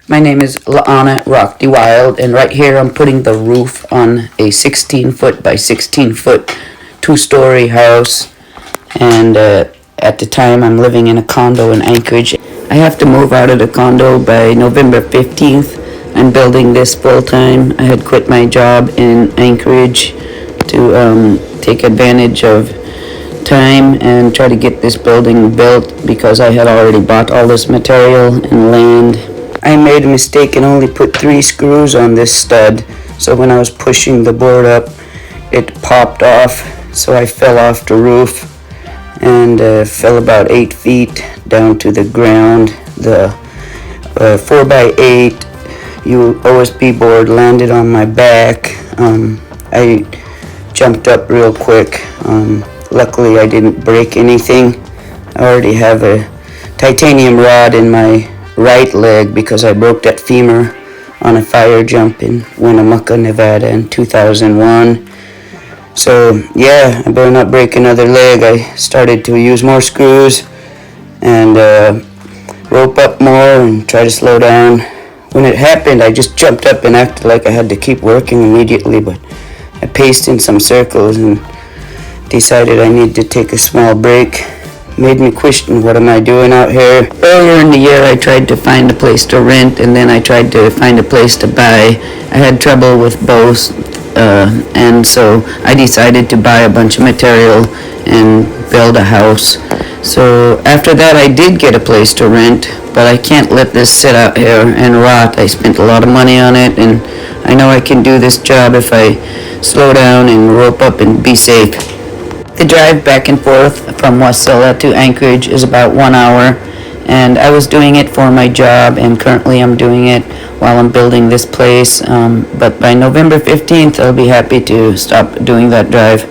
My name is La'ana Rockdy Wild, and right here I'm putting the roof on a 16 foot by 16 foot two-story house. And at the time I'm living in a condo in Anchorage. I have to move out of the condo by November 15th. I'm building this full-time. I had quit my job in Anchorage to take advantage of time and try to get this building built because I had already bought all this material and land. I made a mistake and only put 3 screws on this stud, so when I was pushing the board up it popped off, so I fell off the roof and fell about 8 feet down to the ground. The 4x8 OSB board landed on my back. I jumped up real quick. Luckily I didn't break anything. I already have a titanium rod in my right leg because I broke that femur on a fire jump in Winnemucca, Nevada in 2001. So yeah, I better not break another leg. I started to use more screws and rope up more and try to slow down. When it happened, I just jumped up and acted like I had to keep working immediately, but I paced in some circles and decided I needed to take a small break. Made me question, what am I doing out here? Earlier in the year I tried to find a place to rent, and then I tried to find a place to buy. I had trouble with both, and so I decided to buy a bunch of material and build a house. So after that I did get a place to rent, but I can't let this sit out here and rot. I spent a lot of money on it, and I know I can do this job if I slow down and rope up and be safe. The drive back and forth from Wasilla to Anchorage is about 1 hour, and I was doing it for my job, and currently I'm doing it while I'm building this place, but by November 15th I'll be happy to stop doing that drive.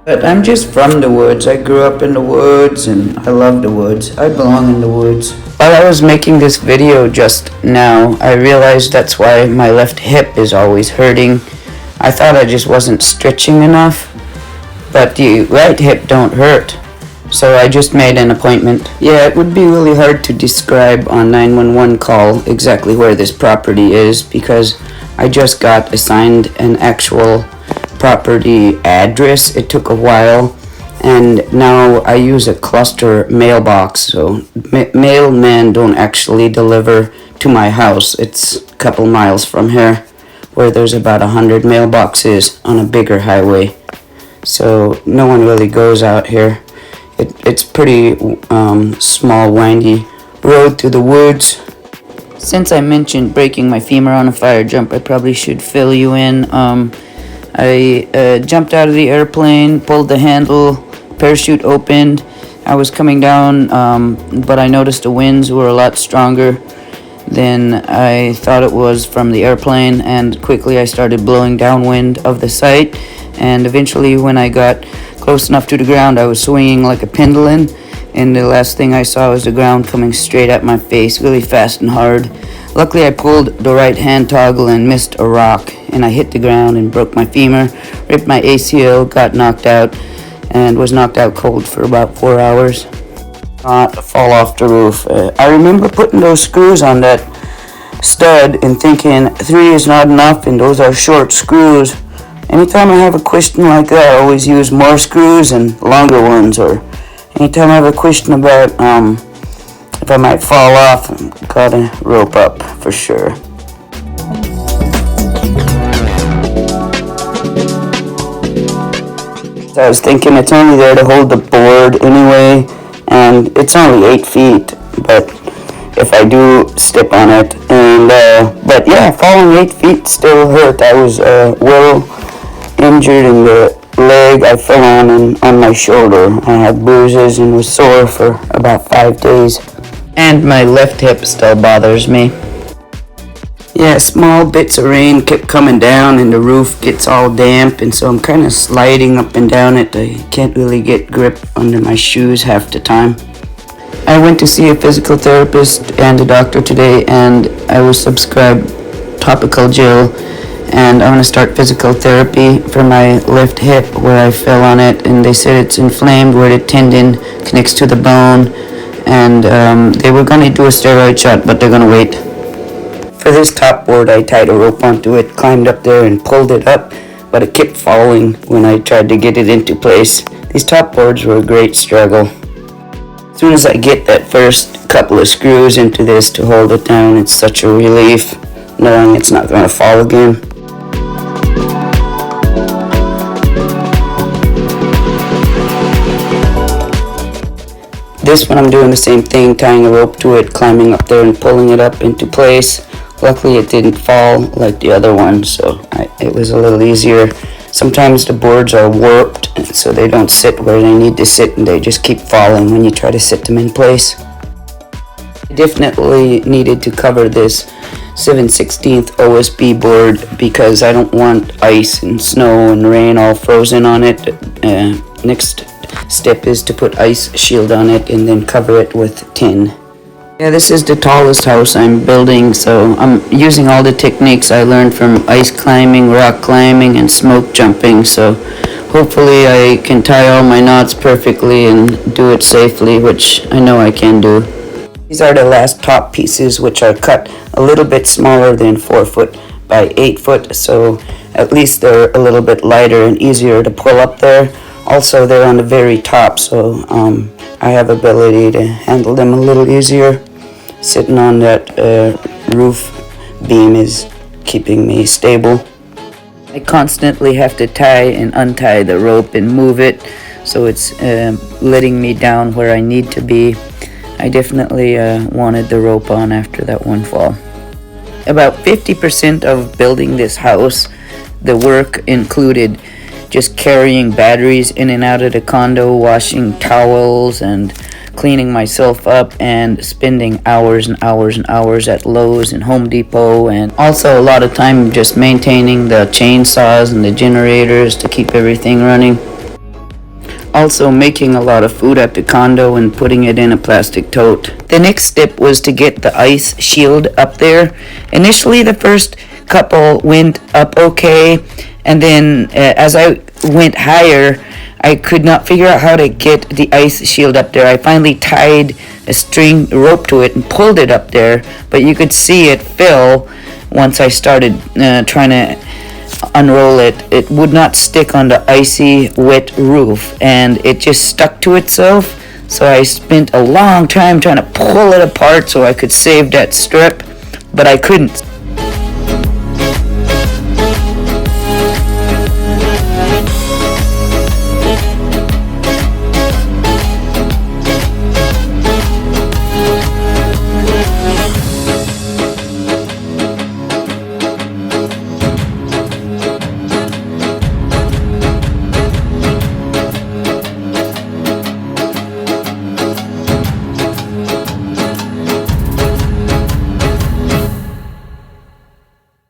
But I'm just from the woods. I grew up in the woods and I love the woods. I belong in the woods. While I was making this video just now, I realized that's why my left hip is always hurting. I thought I just wasn't stretching enough, but the right hip don't hurt. So I just made an appointment. Yeah, it would be really hard to describe on 911 call exactly where this property is because I just got assigned an actual property address. It took a while, and now I use a cluster mailbox, so mailmen don't actually deliver to my house. It's a couple miles from here, where there's about 100 mailboxes on a bigger highway, so no one really goes out here. It's pretty small, windy road through the woods. Since I mentioned breaking my femur on a fire jump, I probably should fill you in. I jumped out of the airplane, pulled the handle, parachute opened. I was coming down, but I noticed the winds were a lot stronger than I thought it was from the airplane, and quickly I started blowing downwind of the site, and eventually when I got close enough to the ground I was swinging like a pendulum, and the last thing I saw was the ground coming straight at my face really fast and hard. Luckily I pulled the right hand toggle and missed a rock, and I hit the ground and broke my femur, ripped my ACL, got knocked out, and was knocked out cold for about 4 hours. Not fall off the roof. I remember putting those screws on that stud and thinking 3 is not enough and those are short screws. Anytime I have a question like that, I always use more screws and longer ones, or anytime I have a question about if I might fall off, gotta rope up for sure. So I was thinking it's only there to hold the board anyway, and it's only 8 feet, but if I do step on it, and but yeah, falling 8 feet still hurt. I was well injured in the leg I fell on and on my shoulder. I had bruises and was sore for about 5 days. And my left hip still bothers me. Yeah, small bits of rain kept coming down and the roof gets all damp, and so I'm kind of sliding up and down it. I can't really get grip under my shoes half the time. I went to see a physical therapist and a doctor today, and I was subscribed topical gel and I want to start physical therapy for my left hip where I fell on it, and they said it's inflamed where the tendon connects to the bone, and they were going to do a steroid shot, but they're going to wait. For this top board, I tied a rope onto it, climbed up there and pulled it up, but it kept falling when I tried to get it into place. These top boards were a great struggle. As soon as I get that first couple of screws into this to hold it down, it's such a relief knowing it's not going to fall again. This one I'm doing the same thing, tying a rope to it, climbing up there and pulling it up into place. Luckily it didn't fall like the other one, so it was a little easier. Sometimes the boards are warped, so they don't sit where they need to sit, and they just keep falling when you try to sit them in place. I definitely needed to cover this 7/16 OSB board because I don't want ice and snow and rain all frozen on it. Next step is to put ice shield on it and then cover it with tin. Yeah, this is the tallest house I'm building, so I'm using all the techniques I learned from ice climbing, rock climbing, and smoke jumping, so hopefully I can tie all my knots perfectly and do it safely, which I know I can do. These are the last top pieces, which are cut a little bit smaller than 4 foot by 8 foot, so at least they're a little bit lighter and easier to pull up there. Also, they're on the very top, so I have ability to handle them a little easier. Sitting on that roof beam is keeping me stable. I constantly have to tie and untie the rope and move it, so it's letting me down where I need to be. I definitely wanted the rope on after that one fall. About 50% of building this house, the work included just carrying batteries in and out of the condo, washing towels, and cleaning myself up, and spending hours and hours and hours at Lowe's and Home Depot, and also a lot of time just maintaining the chainsaws and the generators to keep everything running. Also making a lot of food at the condo and putting it in a plastic tote. The next step was to get the ice shield up there. Initially the first couple went up okay, and then as I went higher, I could not figure out how to get the ice shield up there. I finally tied a rope to it and pulled it up there, but you could see it fill once I started trying to unroll it. It would not stick on the icy, wet roof, and it just stuck to itself. So I spent a long time trying to pull it apart so I could save that strip, but I couldn't.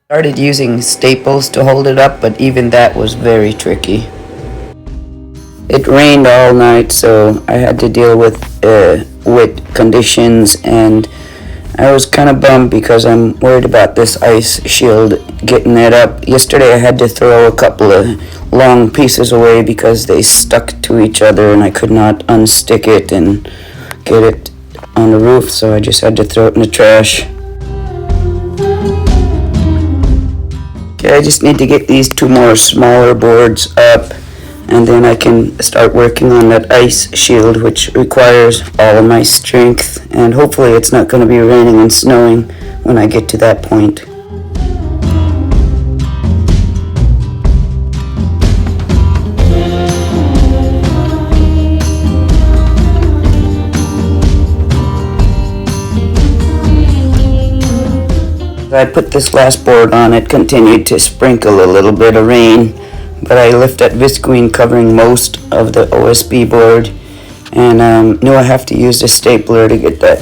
Started using staples to hold it up, but even that was very tricky. It rained all night, so I had to deal with wet conditions, and I was kind of bummed because I'm worried about this ice shield getting it up. Yesterday I had to throw a couple of long pieces away because they stuck to each other and I could not unstick it and get it on the roof, so I just had to throw it in the trash. I just need to get these 2 more smaller boards up, and then I can start working on that ice shield, which requires all of my strength, and hopefully it's not going to be raining and snowing when I get to that point. I put this last board on, it continued to sprinkle a little bit of rain, but I left that visqueen covering most of the OSB board, and knew I have to use the stapler to get that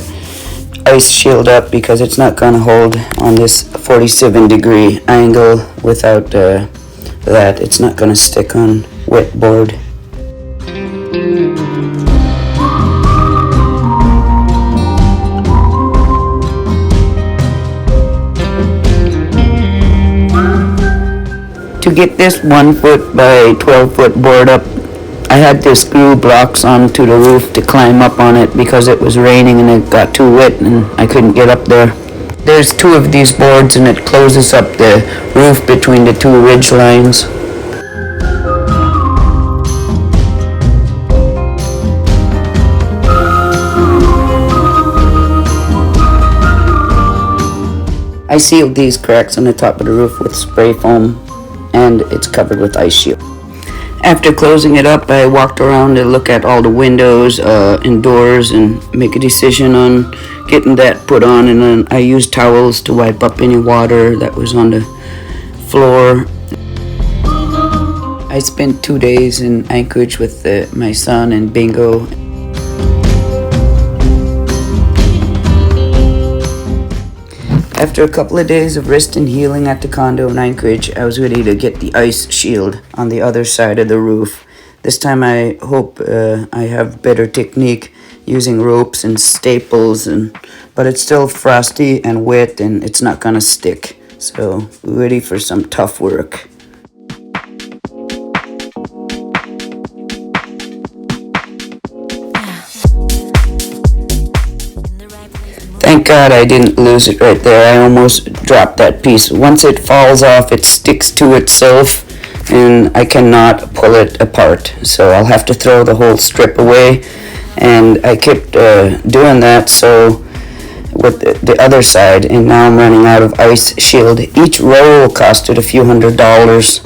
ice shield up because it's not going to hold on this 47-degree angle. Without that, it's not going to stick on wet board. To get this 1 foot by 12 foot board up, I had to screw blocks onto the roof to climb up on it because it was raining and it got too wet and I couldn't get up there. There's 2 of these boards and it closes up the roof between the 2 ridge lines. I sealed these cracks on the top of the roof with spray foam and it's covered with ice shield. After closing it up, I walked around to look at all the windows and doors and make a decision on getting that put on, and then I used towels to wipe up any water that was on the floor. I spent 2 days in Anchorage with my son and Bingo. After a couple of days of rest and healing at the condo in Anchorage, I was ready to get the ice shield on the other side of the roof. This time I hope I have better technique using ropes and staples, but it's still frosty and wet and it's not gonna stick. So ready for some tough work. Thank God I didn't lose it right there. I almost dropped that piece. Once it falls off, it sticks to itself and I cannot pull it apart. So I'll have to throw the whole strip away. And I kept doing that so with the other side, and now I'm running out of ice shield. Each roll costed a few $100s.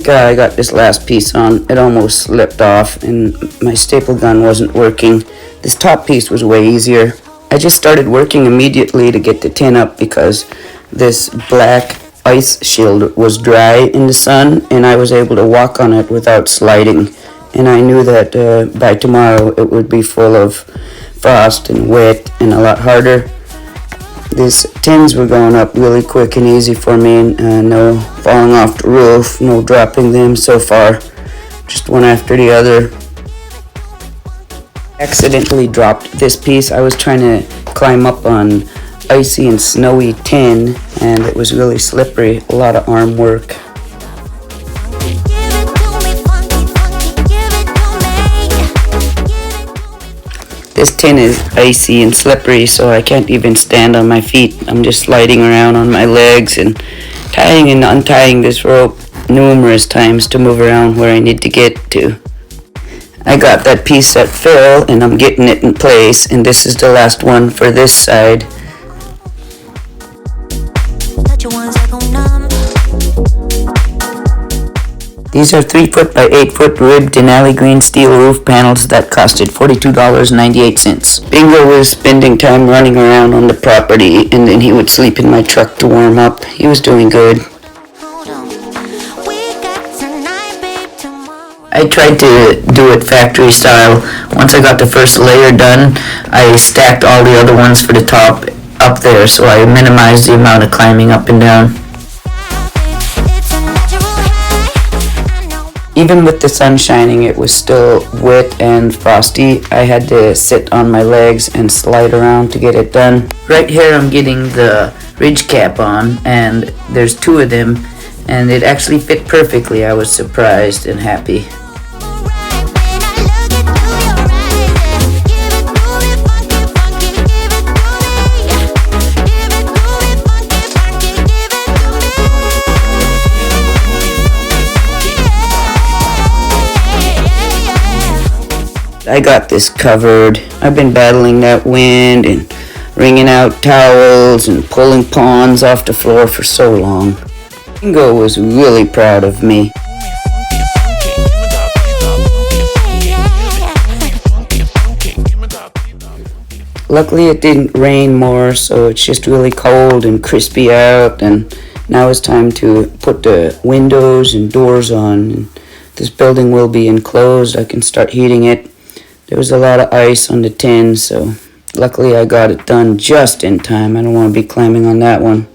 God, I got this last piece on. It almost slipped off and my staple gun wasn't working. This top piece was way easier. I just started working immediately to get the tin up because this black ice shield was dry in the sun and I was able to walk on it without sliding. And I knew that by tomorrow it would be full of frost and wet and a lot harder. These tins were going up really quick and easy for me, and no falling off the roof, no dropping them so far, just one after the other. Accidentally dropped this piece. I was trying to climb up on icy and snowy tin and it was really slippery, a lot of arm work. This tin is icy and slippery, so I can't even stand on my feet. I'm just sliding around on my legs and tying and untying this rope numerous times to move around where I need to get to. I got that piece that fell and I'm getting it in place, and this is the last one for this side. These are 3 foot by 8 foot ribbed Denali green steel roof panels that costed $42.98. Bingo was spending time running around on the property and then he would sleep in my truck to warm up. He was doing good. I tried to do it factory style. Once I got the first layer done, I stacked all the other ones for the top up there, so I minimized the amount of climbing up and down. Even with the sun shining, it was still wet and frosty. I had to sit on my legs and slide around to get it done. Right here I'm getting the ridge cap on, and there's 2 of them, and it actually fit perfectly. I was surprised and happy. I got this covered. I've been battling that wind and wringing out towels and pulling pawns off the floor for so long. Bingo was really proud of me. Luckily it didn't rain more, so it's just really cold and crispy out, and now it's time to put the windows and doors on. This building will be enclosed. I can start heating it. There was a lot of ice on the tin, so luckily I got it done just in time. I don't want to be climbing on that one.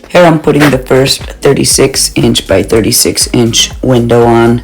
Here I'm putting the first 36 inch by 36 inch window on.